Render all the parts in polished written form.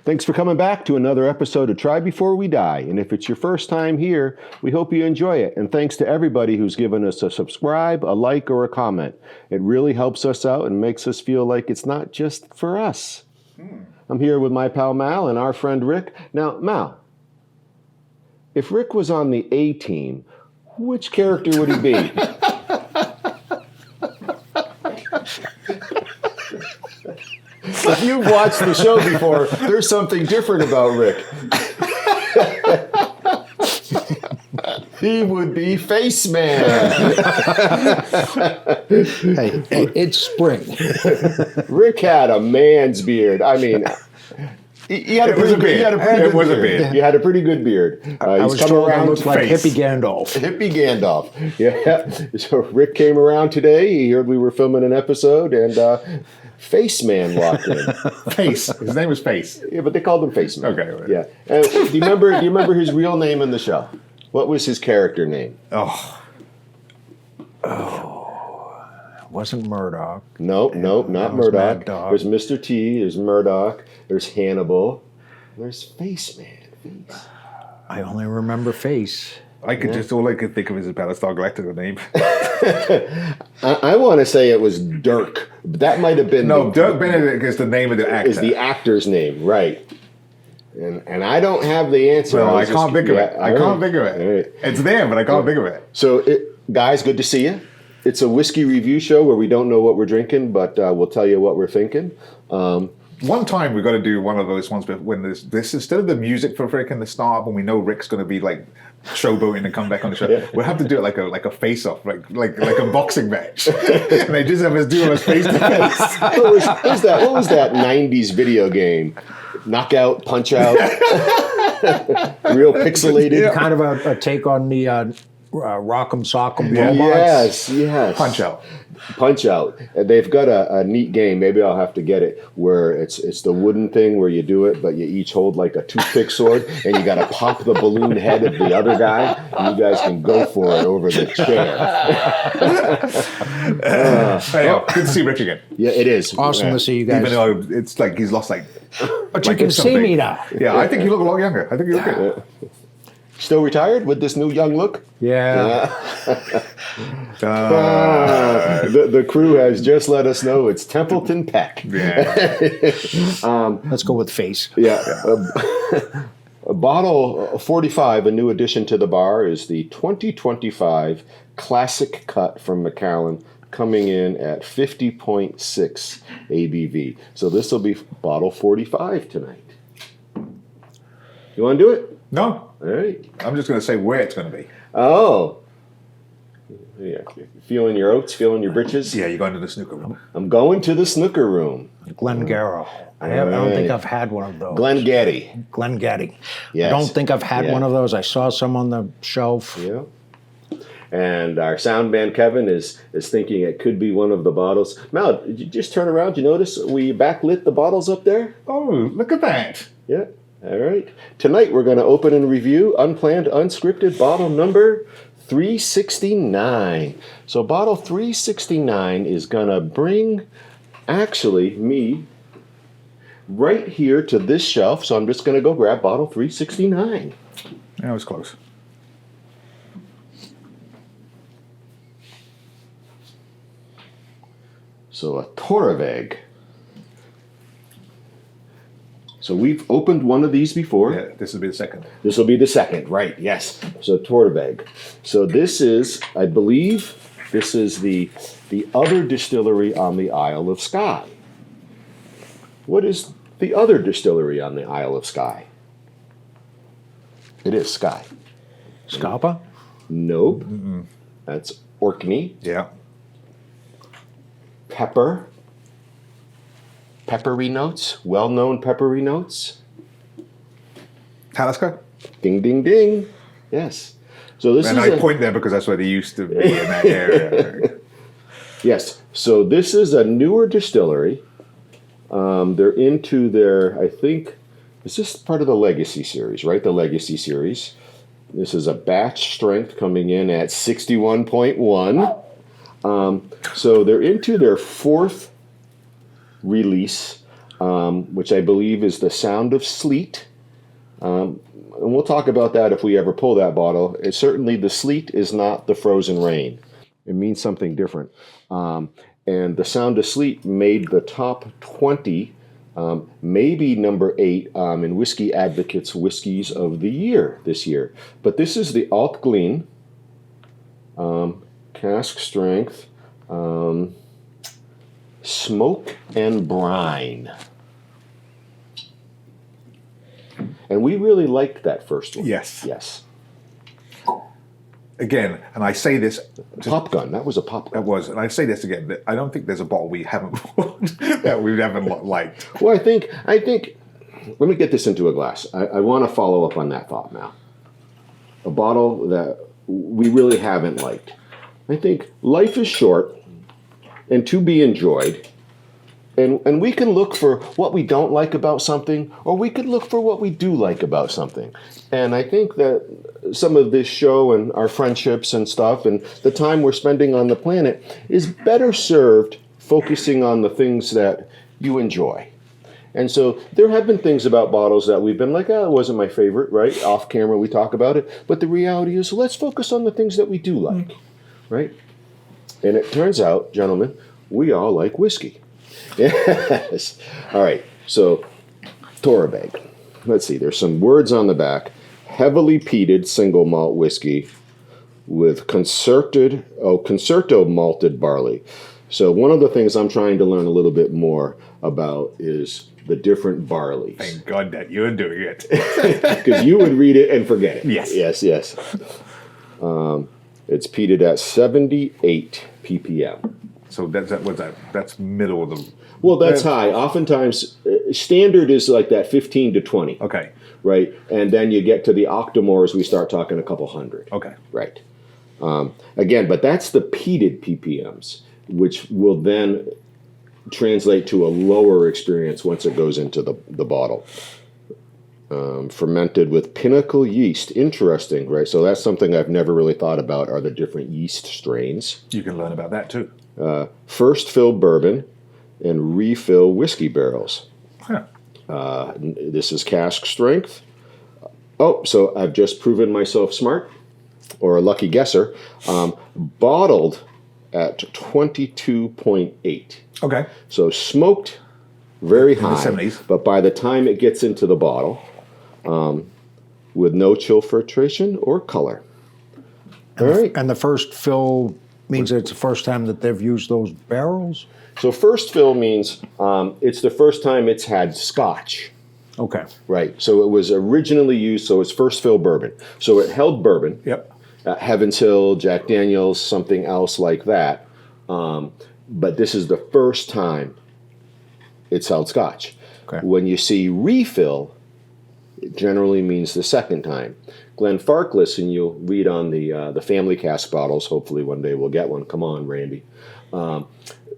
Thanks for coming back to another episode of Try Before We Die. And if it's your first time here, we hope you enjoy it. And thanks to everybody who's given us a subscribe, a like, or a comment. It really helps us out and makes us feel like it's not just for us. I'm here with my pal Mal and our friend Rick. Now, Mal, if Rick was on the A team, which character would he be? If you've watched the show before, there's something different about Rick. He would be Face Man. Hey, it's spring. Rick had a man's beard. I mean, he had a pretty good beard. He had a pretty good beard. I was told I looked like Hippie Gandalf. Hippie Gandalf. Yeah. So Rick came around today. He heard we were filming an episode, and Face Man walked in. Face. His name was Face. Yeah, but they called him Face Man. Okay. Right. Yeah. Do you remember his real name in the show? What was his character name? Oh. It wasn't Murdoch. Nope, not Murdoch. There's Mr. T, there's Murdoch, there's Hannibal, there's Face Man. Face. I only remember Face. All I could think of is his Battlestar Galactica name. I want to say it was Dirk. But that might have been Dirk Benedict is the name of the actor. Is the actor's name, right? And I don't have the answer. Well, I can't think of it. I can't think of it. Right. It's there, but I can't think of it. So, guys, good to see you. It's a whiskey review show where we don't know what we're drinking, but we'll tell you what we're thinking. One time we've got to do one of those ones when this instead of the music for freaking the start, when we know Rick's going to be like showboating and come back on the show, we'll have to do it like a face-off, like a boxing match, and they just have us do us face to face. What was that 90s video game? Knockout, punch out, real pixelated. Yeah. Kind of a take on the Rock'em Sock'em Yes. robots. Punch Out. And they've got a neat game. Maybe I'll have to get it where it's the wooden thing where you do it, but you each hold like a toothpick sword, and you got to pop the balloon head of the other guy, and you guys can go for it over the chair. Good to see Rick again. Yeah, it is Awesome to see you guys. Even though it's like he's lost but you can see me now. Yeah, I think you look a lot younger. I think you look good. Still retired with this new young look? Yeah. The crew has just let us know it's Templeton Peck. Yeah. Let's go with Face. Yeah. A bottle 45, a new addition to the bar, is the 2025 Classic Cut from Macallan, coming in at 50.6 ABV. So this will be bottle 45 tonight. You want to do it? No. All right. I'm just going to say where it's going to be. Oh. Yeah. Feeling your oats, feeling your britches? Yeah, you're going to the snooker room. I'm going to the snooker room. Glengarroh. I don't think I've had one of those. Glengaddy. Yes. I don't think I've had one of those. I saw some on the shelf. Yeah. And our sound man Kevin is thinking it could be one of the bottles. Mal, did you just turn around? Did you notice we backlit the bottles up there? Oh, look at that. Yeah. All right. Tonight we're going to open and review Unplanned Unscripted bottle number 369. So bottle 369 is going to bring actually me right here to this shelf. So I'm just going to go grab bottle 369. That was close. So a Torabhaig. So we've opened one of these before. Yeah, this will be the second. This will be the second, right, yes. So Torabhaig. So this is, I believe, this is the other distillery on the Isle of Skye. What is the other distillery on the Isle of Skye? It is Skye. Scapa? Nope. Mm-mm. That's Orkney. Yeah. Peppery notes, well-known peppery notes. Talisker? Ding, ding, ding. Yes. So this I point there because that's where they used to be in that area. Yes. So this is a newer distillery. They're into their, I think, is this part of the Legacy series, right? The Legacy series. This is a batch strength coming in at 61.1. So they're into their fourth release. which I believe is the sound of sleet. And we'll talk about that if we ever pull that bottle. Certainly the sleet is not the frozen rain. It means something different. And the sound of sleet made the top 20, maybe number 8 in Whiskey Advocates Whiskeys of the Year this year. But this is the Allt Gleann, cask strength, smoke and brine. And we really liked that first one. Yes. Yes. Again, and I say this... Pop gun. That was a pop gun. That was, and I say this again, that I don't think there's a bottle we haven't that we haven't liked. Well, I think, let me get this into a glass. I want to follow up on that thought now. A bottle that we really haven't liked. I think life is short and to be enjoyed. And we can look for what we don't like about something, or we could look for what we do like about something. And I think that some of this show and our friendships and stuff and the time we're spending on the planet is better served focusing on the things that you enjoy. And so there have been things about bottles that we've been like, it wasn't my favorite, right? Off camera we talk about it. But the reality is, let's focus on the things that we do like, right? And it turns out, gentlemen, we all like whiskey. Yes. All right. So, Torabhaig. Let's see. There's some words on the back. Heavily peated single malt whiskey with concerto malted barley. So one of the things I'm trying to learn a little bit more about is the different barleys. Thank God that you're doing it. Because you would read it and forget it. Yes. Yes. It's peated at 78 ppm. So that's middle of the... Well, that's high. Oftentimes, standard is like that 15 to 20. Okay. Right? And then you get to the octomores, we start talking a couple hundred. Okay. Right. Again, but that's the peated ppms, which will then translate to a lower experience once it goes into the bottle. Fermented with pinnacle yeast. Interesting, right? So that's something I've never really thought about, are the different yeast strains. You can learn about that too. First fill bourbon and refill whiskey barrels. Huh. This is cask strength. Oh, so I've just proven myself smart, or a lucky guesser. Bottled at 22.8. Okay. So smoked very high, the 70s. but by the time it gets into the bottle, with no chill filtration or color. All right. And the first fill means it's the first time that they've used those barrels? So first fill means it's the first time it's had Scotch. Okay. Right. So it was originally used, so it's first fill bourbon. So it held bourbon. Yep. Heaven's Hill, Jack Daniels, something else like that. But this is the first time it's held Scotch. Okay. When you see refill, it generally means the second time. Glenfarclas, and you'll read on the family cask bottles, hopefully one day we'll get one. Come on, Randy.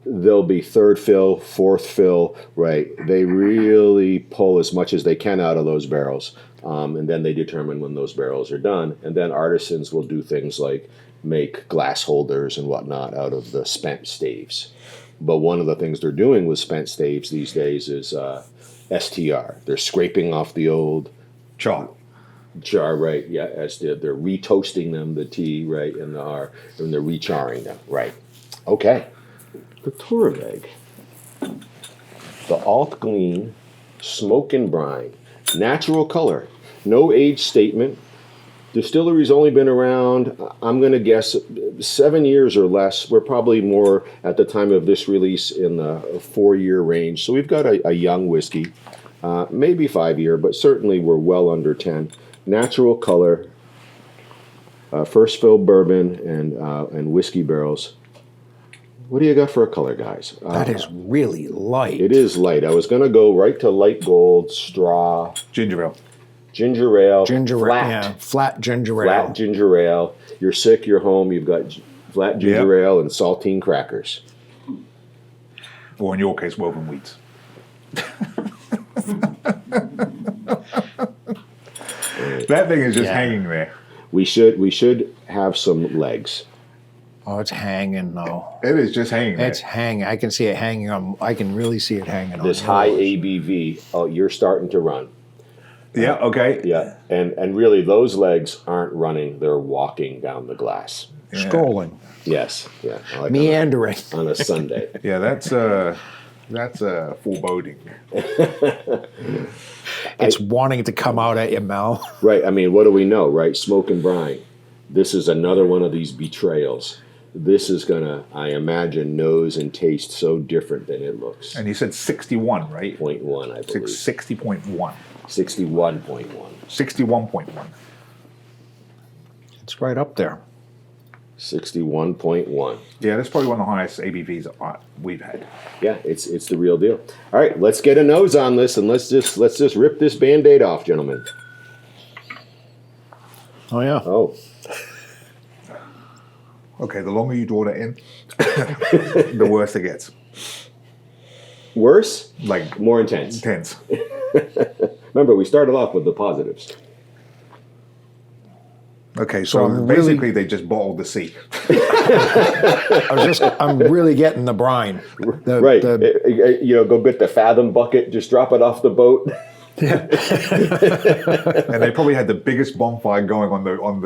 They'll be third fill, fourth fill, right? They really pull as much as they can out of those barrels. And then they determine when those barrels are done. And then artisans will do things like make glass holders and whatnot out of the spent staves. But one of the things they're doing with spent staves these days is STR. They're scraping off the old Char, right? Yeah, they're retoasting them, the tea, right, and they're recharring them, right? Okay, the Torabhaig, the Allt Gleann, smoke and brine, natural color, no age statement. Distillery's only been around, I'm going to guess, 7 years or less. We're probably more at the time of this release in the 4-year range. So we've got a young whiskey, maybe 5-year, but certainly we're well under 10. Natural color, first fill bourbon and whiskey barrels. What do you got for a color, guys? That is really light. It is light. I was going to go right to light gold, straw. ginger ale. Ginger ale, flat. flat. Yeah, flat ginger ale. Flat ginger ale. You're sick, you're home, you've got flat ginger ale and saltine crackers. Or in your case, woven wheat. That thing is just hanging there. We should have some legs. Oh, it's hanging though. It is just hanging there. It's hanging. I can see it hanging on. I can really see it hanging on. This high ABV, oh, you're starting to run. Yeah, okay. Yeah, and really those legs aren't running; they're walking down the glass. Strolling, Yes, yeah, I like meandering. on a Sunday. Yeah, that's foreboding. It's wanting to come out at your mouth. Right. I mean, what do we know, right? Smoke and brine. This is another one of these betrayals. This is gonna, I imagine, nose and taste so different than it looks. And you said 61, right? 0.1, I believe. 60.1. 61.1. 61.1. It's right up there. 61.1. Yeah, that's probably one of the highest ABVs we've had. Yeah, it's the real deal. All right, let's get a nose on this and let's just rip this Band-Aid off, gentlemen. Oh yeah. Oh, Okay, the longer you draw that in, the worse it gets. worse? Like More intense. intense. Remember, we started off with the positives. Okay, so I'm basically they just bottled the sea. I'm really getting the brine. Right. Go get the Fathom bucket, just drop it off the boat. And they probably had the biggest bonfire going on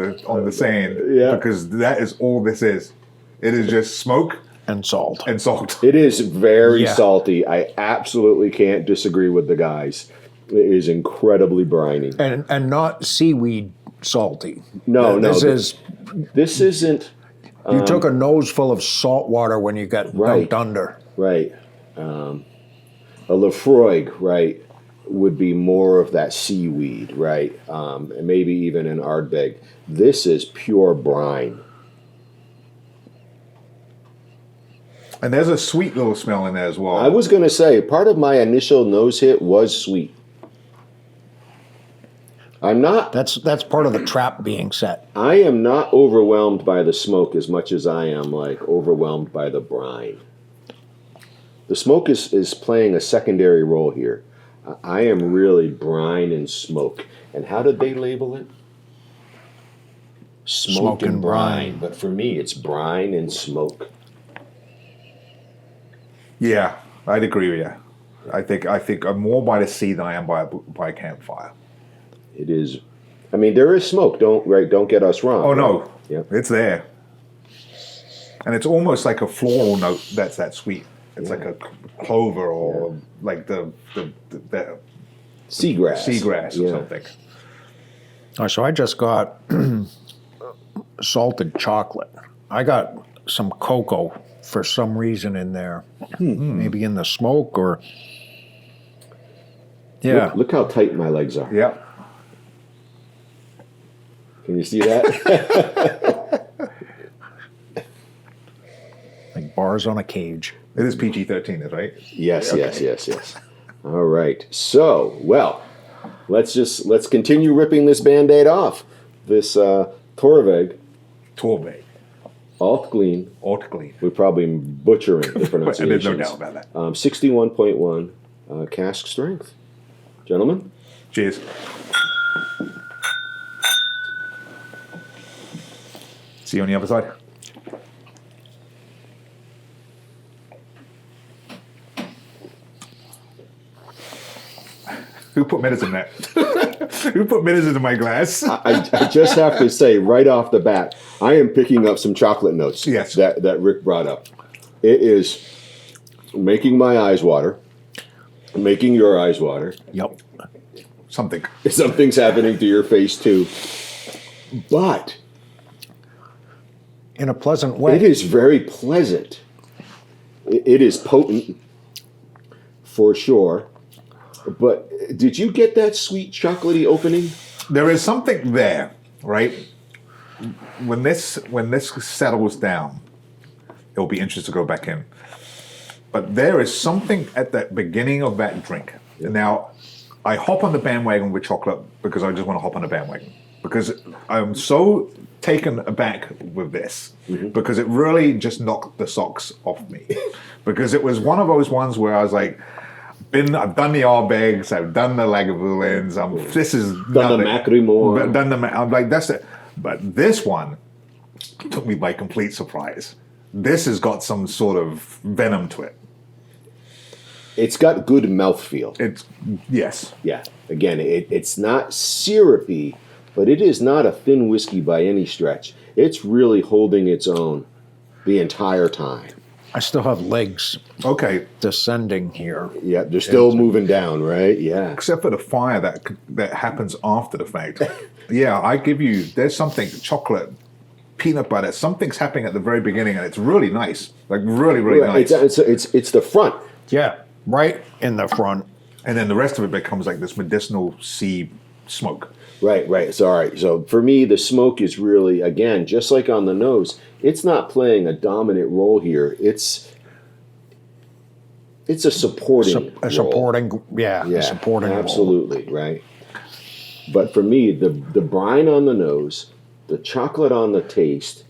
the sand. Yeah. Because that is all this is. It is just smoke and salt. and salt. It is very Yeah. salty. I absolutely can't disagree with the guys. It is incredibly briny. And not seaweed salty. No, This This isn't you took a nose full of salt water when you got Right. dumped under. right. A Lefroy, right, would be more of that seaweed, right, and maybe even an Ardbeg. This is pure brine. And there's a sweet little smell in there as well. I was going to say part of my initial nose hit was sweet. I'm not. That's part of the trap being set. I am not overwhelmed by the smoke as much as I am like overwhelmed by the brine. The smoke is playing a secondary role here. I am really brine and smoke. And how did they label it? Smoke and brine. But for me, it's brine and smoke. Yeah, I'd agree with you. I think I'm more by the sea than I am by a campfire. It is. I mean, there is smoke. Don't get us wrong. Oh no, Yeah. it's there, and it's almost like a floral note. That's that sweet. It's like a clover or like the Seagrass. or something. Oh, so I just got salted chocolate. I got some cocoa for some reason in there. Maybe in the smoke or yeah. Look how tight my legs are. Yeah. Can you see that? Like bars on a cage. It is PG-13, right? Yes, Okay. yes. All right. So, well, let's continue ripping this Band-Aid off. This Torabhaig Torabhaig Allt Gleann. Allt Gleann. We're probably butchering the pronunciation. There's no doubt about that. 61.1 cask strength. Gentlemen? Cheers. See you on the other side. Who put medicine in that? Who put medicine in my glass? I just have to say right off the bat, I am picking up some chocolate notes Yes. that Rick brought up. It is making my eyes water, making your eyes water. Yep. Something. Something's happening to your face too. But In a pleasant way. it is very pleasant. It is potent for sure. But did you get that sweet chocolatey opening? There is something there, right? When this settles down, it'll be interesting to go back in. But there is something at the beginning of that drink. Now, I hop on the bandwagon with chocolate because I just want to hop on the bandwagon. Because I'm so taken aback with this. Because it really just knocked the socks off me. Because it was one of those ones where I was like, I've done the Ardbegs, I've done the Lagavulins, this is Done the Macklemore. I'm like, that's it. But this one took me by complete surprise. This has got some sort of venom to it. It's got good mouthfeel. Yes. Yeah. Again, it's not syrupy, but it is not a thin whiskey by any stretch. It's really holding its own the entire time. I still have legs Okay. descending here. Yeah, they're still moving down, right? Yeah. Except for the fire that happens after the fact. Yeah, I give you. There's something chocolate, peanut butter. Something's happening at the very beginning, and it's really nice. Like really, really nice. It's the front. Yeah, right in the front. And then the rest of it becomes like this medicinal sea smoke. Right. So, all right. So for me, the smoke is really, again, just like on the nose, it's not playing a dominant role here. It's a supporting A supporting, role. a supporting absolutely, right? But for me, the brine on the nose, the chocolate on the taste,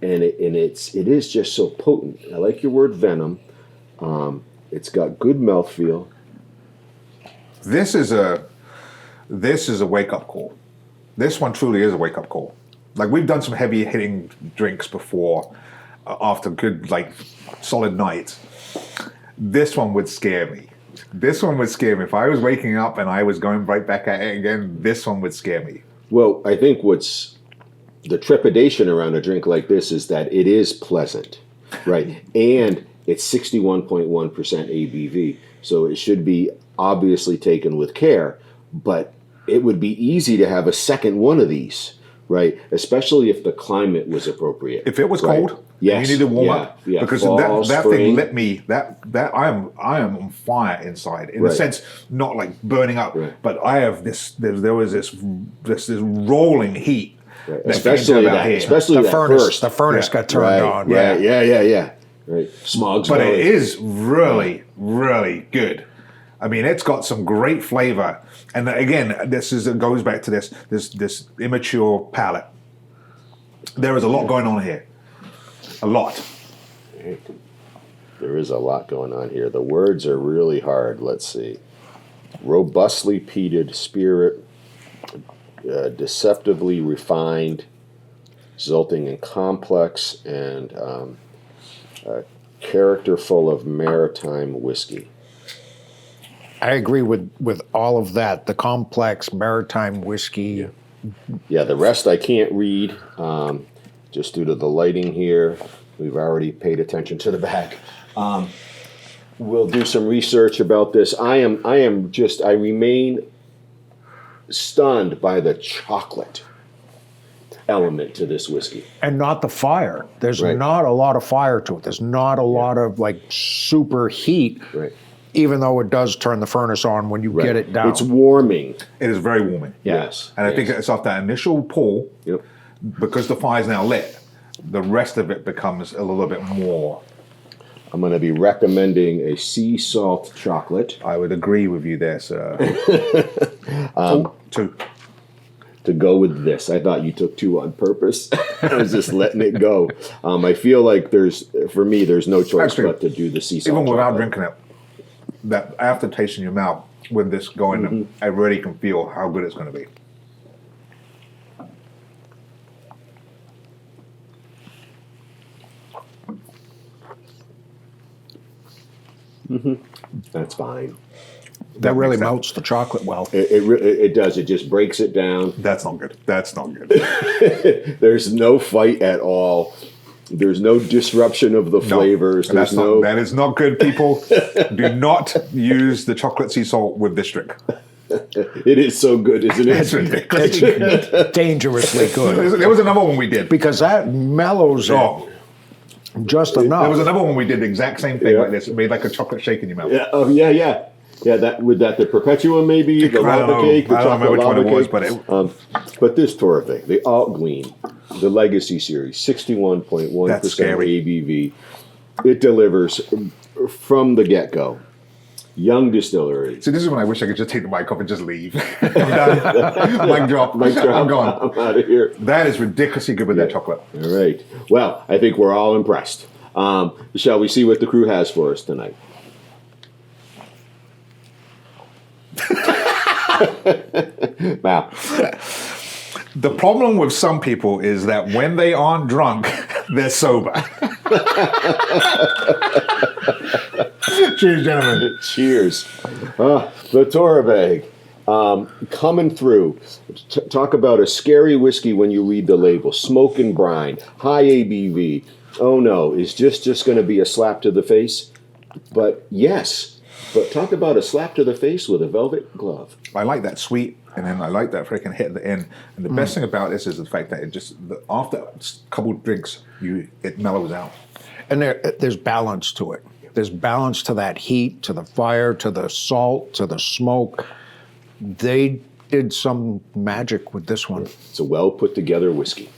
and it is just so potent. I like your word venom. It's got good mouthfeel. This is a wake up call. This one truly is a wake up call. Like we've done some heavy hitting drinks before after good solid nights. This one would scare me. This one would scare me. If I was waking up and I was going right back at it again, this one would scare me. Well, I think what's the trepidation around a drink like this is that it is pleasant, right? And it's 61.1% ABV, so it should be obviously taken with care, but it would be easy to have a second one of these, right? Especially if the climate was appropriate. If it was right? cold, yes, you need to warm up. Yeah, because fall, that spring. thing lit me. That I am on fire inside. In a sense, not like burning up, but I have this. There was this rolling heat. Right. Especially The furnace. The furnace got turned on. Yeah. Right. Smog's But belly. it is really, really good. I mean, it's got some great flavor, and again, it goes back to this immature palate. There is a lot going on here, a lot. There is a lot going on here. The words are really hard. Let's see. Robustly peated spirit, deceptively refined, resulting in complex and characterful of maritime whiskey. I agree with all of that. The complex maritime whiskey. Yeah, the rest I can't read just due to the lighting here. We've already paid attention to the back. We'll do some research about this. I remain stunned by the chocolate element to this whiskey. And not the fire. There's Right. not a lot of fire to it. There's not a lot of super heat. Right. Even though it does turn the furnace on when you get it down. It's warming. It is very warming. Yes. And I think it's off that initial pull, Yep. because the fire's now lit, the rest of it becomes a little bit more. I'm going to be recommending a sea salt chocolate. I would agree with you there, sir. Two. To go with this. I thought you took two on purpose. I was just letting it go. I feel like there's no choice Actually, but to do the sea salt Even without chocolate. drinking it, that aftertaste in your mouth with this going, I really can feel how good it's going to be. That's fine. that really makes sense. melts the chocolate well. It does. It just breaks it down. That's not good. That's not good. There's no fight at all. There's no disruption of the flavors. And that is not good, people. Do not use the chocolate sea salt with this drink. It is so good, isn't it? It's ridiculous. Dangerously good. There was another one we did. Because that mellows Oh, it just enough. there was another one we did the exact same thing like this. It made like a chocolate shake in your mouth. Yeah. Oh, yeah. Yeah, the Perpetua maybe, the I don't lava know. cake, the I don't remember chocolate which one lava it was, cake. But this Torabhaig, the Allt Gleann, the Legacy Series, 61.1% That's scary. ABV. It delivers from the get-go. Young distillery. See, this is when I wish I could just take the mic off and just leave. I'm done. Mic drop. I'm gone. I'm out of here. That is ridiculously good with that chocolate. All right. Well, I think we're all impressed. Shall we see what the crew has for us tonight? The problem with some people is that when they aren't drunk, they're sober. Cheers, gentlemen. Cheers. The Torabhaig. Coming through. Talk about a scary whiskey when you read the label. Smoke and brine. High ABV. Oh no, is just going to be a slap to the face? But yes. But talk about a slap to the face with a velvet glove. I like that sweet, and then I like that freaking hit at the end. And the best thing about this is the fact that it just, after a couple of drinks, it mellows out. And there's balance to it. There's balance to that heat, to the fire, to the salt, to the smoke. They did some magic with this one. It's a well put together whiskey.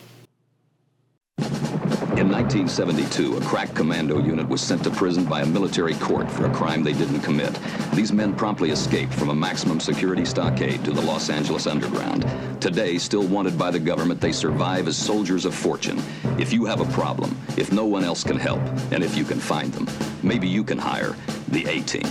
In 1972, a crack commando unit was sent to prison by a military court for a crime they didn't commit. These men promptly escaped from a maximum security stockade to the Los Angeles underground. Today, still wanted by the government, they survive as soldiers of fortune. If you have a problem, if no one else can help, and if you can find them, maybe you can hire the A-Team.